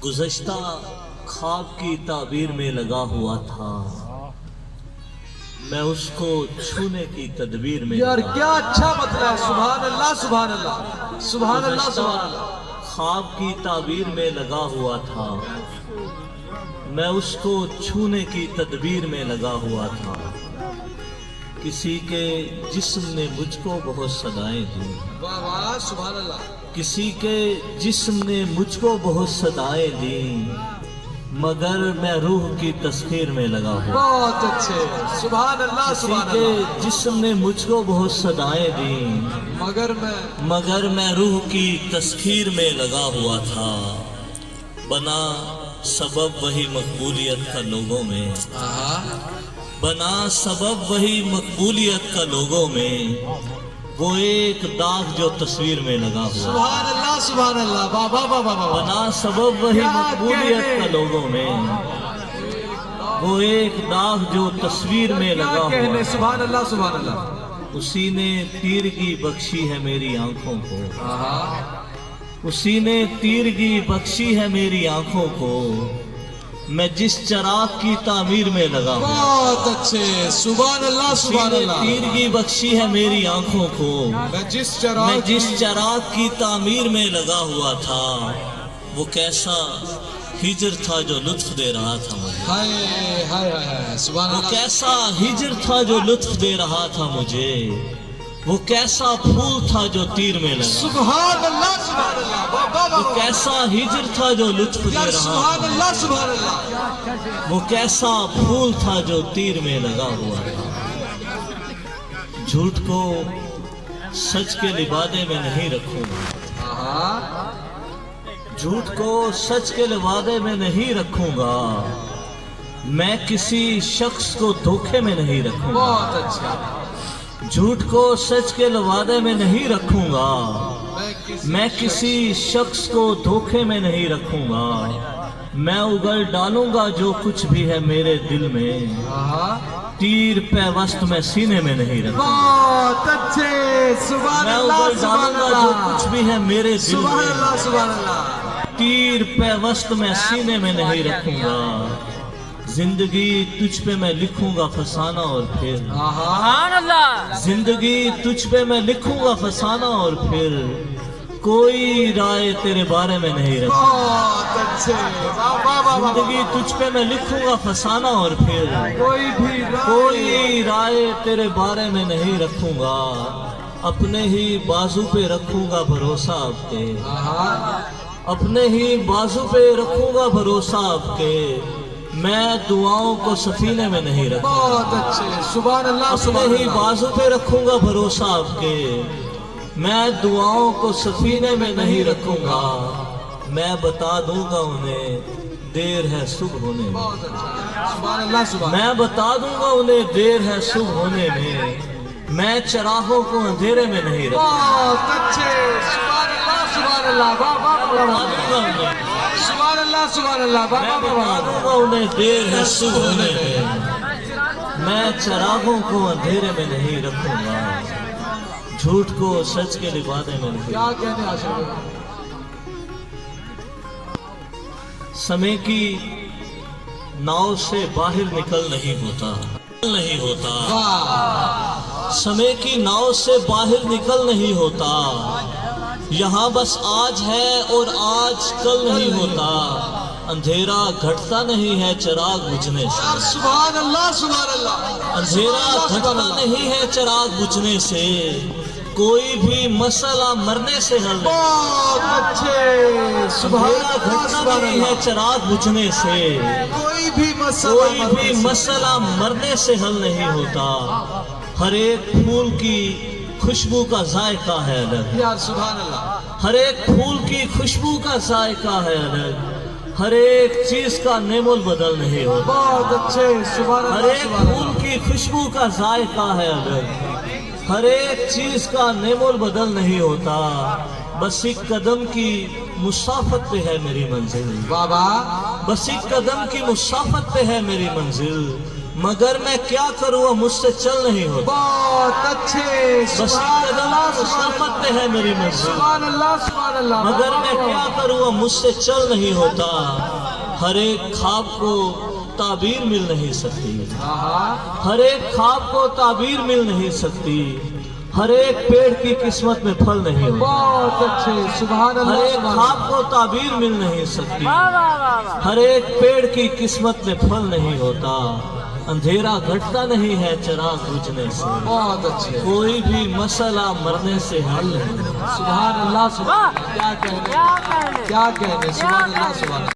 गुज़श्ता ख्वाब की ताबीर में लगा हुआ था, मैं उसको छूने की तदबीर में यार लगा। क्या अच्छा मतलब है। सुभान अल्लाह सुभान अल्लाह सुभान अल्लाह गुज़श्ता सुभान अल्लाह। ख्वाब की ताबीर में लगा हुआ था, मैं उसको छूने की तदबीर में लगा हुआ था। किसी के जिस्म ने मुझको बहुत सदाएं दी, वाह वाह सुभान अल्लाह। किसी के जिस्म ने मुझको बहुत सदाएं दी, मगर मैं रूह की तस्खीर में लगा हुआ। बहुत अच्छे सुभान अल्लाह किसी सुभान के अल्लाह। जिस्म ने मुझको बहुत सदाएं दी, मगर मैं रूह की तस्खीर में लगा हुआ था। बना सबब वही मकबूलियत का लोगों में, बना सबब वही मकबूलियत का लोगों में, वो एक दाग जो तस्वीर में लगा हुआ। सुभान अल्लाह सुभान अल्लाह। वाह वाह वाह वाह वाह। बना सबब वही क्या मकबूलियत कहने। का लोगों में, वो एक दाग जो तस्वीर में क्या लगा हुआ। कहने। सुभान अल्लाह सुभान अल्लाह। उसी ने तीरगी बख्शी है मेरी आंखों को, आहा। उसी ने तीरगी बख्शी है मेरी आंखों को, मैं जिस चराग की तामीर में लगा हूँ। बहुत अच्छे सुभान अल्लाह उसी सुभान ने अल्लाह। तीरगी बख्शी है मेरी आंखों को, मैं जिस मैं जिस चराग चराग की तामीर में लगा हुआ था, वो कैसा हिजर था जो लुत्फ दे रहा था मुझे। हाय हाय हाय हाय सुभान वो अल्लाह। कैसा हिजर था जो लुत्फ दे रहा था मुझे, वो कैसा फूल था जो तीर में लगा। सुभान अल्लाह सुभान अल्लाह। वाह वाह वो वाह। कैसा हिजर था जो लुत्फ दे यार रहा सुभान था, अल्लाह सुभान अल्लाह। वो कैसा फूल था जो तीर में लगा हुआ था। झूठ को सच के लिबादे में नहीं रखूंगा, आहा। झूठ को सच के लिबादे में नहीं रखूंगा, मैं किसी शख्स को धोखे में नहीं रखूंगा। बहुत अच्छा। झूठ को सच के लिबादे में नहीं रखूंगा, मैं मैं किसी शख्स को धोखे में नहीं रखूंगा। मैं उगल डालूंगा जो कुछ भी है मेरे दिल में, आहा। तीर पैवस्त में सीने में नहीं रखूंगा। बहुत अच्छे सुभान मैं अल्लाह उगल सुभान डालूंगा जो अल्लाह। कुछ भी है मेरे दिल सुभान में, अल्लाह सुभान अल्लाह। तीर पैवस्त में सीने में नहीं रखूंगा। जिंदगी तुझ पे मैं लिखूंगा फसाना और फिर, आहा। जिंदगी तुझ पे मैं लिखूंगा फसाना और फिर, कोई राय तेरे बारे में नहीं रखूंगा। बहुत अच्छे। वाह वाह वाह वाह। जिंदगी तुझ पे मैं लिखूंगा फसाना और फिर, कोई कोई राय तेरे बारे में नहीं रखूंगा। अपने ही बाजू पे रखूंगा भरोसा आपके, आहा। अपने ही बाजू पे रखूंगा भरोसा आपके। मैं दुआओं को सफीने में नहीं रखूंगा, बहुत अच्छे सुभान अल्लाह अपने सुभान ही अल्लाह। बाजू पे रखूंगा भरोसा आपके। मैं दुआओं को सफीने में नहीं रखूंगा, मैं बता दूंगा उन्हें देर है सुबह होने में। बहुत अच्छा सुभान अल्लाह सुभान। मैं बता दूंगा उन्हें देर है सुबह होने में, मैं चराहों को अंधेरे में नहीं रखूंगा। बहुत अच्छे सुभान अल्लाह सुभान अल्लाह। वाह वाह वाह बता वाह। दूंगा उन्हें, सुभान अल्लाह सुभान अल्लाह। वाह मैं वाह बता वाह वाह। दूंगा उन्हें देर है सुबह होने में, मैं चराहों को अंधेरे में नहीं रखूंगा। झूठ को सच के लिबादे में नहीं। क्या कहने आशिक भाई। समय की नाव से बाहर निकल नहीं होता, नहीं होता। वाह। समय की नाव से बाहर निकल नहीं होता, यहाँ बस आज है और आज कल नहीं होता। अंधेरा घटता नहीं है चिराग बुझने से, यार सुभान अल्लाह सुभान अल्लाह। अंधेरा घटता नहीं है चिराग बुझने से, कोई भी मसला मरने से हल नहीं। बहुत अच्छे सुभान अंधेरा अल्लाह घटता सुभान नहीं है अल्लाह। चिराग बुझने से, कोई भी मसला कोई भी मसला मरने से हल नहीं होता। हर एक फूल की खुशबू का जायका है अलग, यार सुभान अल्लाह। हर एक फूल की खुशबू का जायका है अलग, हर एक चीज का नेमोल बदल नहीं होता। बहुत अच्छे सुभान हर अल्लाह एक सुभान फूल अल्लाह। की खुशबू का जायका है अलग, हर एक चीज का नेमोल बदल नहीं होता। बस एक कदम की मुसाफत पे है मेरी मंजिल, बाबा। बस एक कदम की मुसाफत पे है मेरी मंजिल। मगर मैं क्या करूँ अब मुझसे चल नहीं होता। बहुत अच्छे। बस सुभान अल्लाह, सुभान शफकत में है मेरी मंजिल, सुभान अल्लाह, सुभान अल्लाह। मगर मैं क्या करूँ अब मुझसे चल नहीं होता। हर एक ख्वाब को ताबीर मिल नहीं सकती, हर एक ख्वाब को ताबीर मिल नहीं सकती, हर एक पेड़ की किस्मत में फल नहीं होता। बहुत अच्छे। सुभान हर अल्लाह, एक सुभान ख्वाब को ताबीर मिल नहीं सकती, हर एक पेड़ की किस्मत में फल नहीं होता। अंधेरा घटता नहीं है चिराग बुझने से, बहुत अच्छे। कोई भी मसला मरने से हल नहीं। सुभान अल्लाह, सुभान अल्लाह। क्या कहने, क्या कहने। सुभान अल्लाह, सुभान अल्लाह।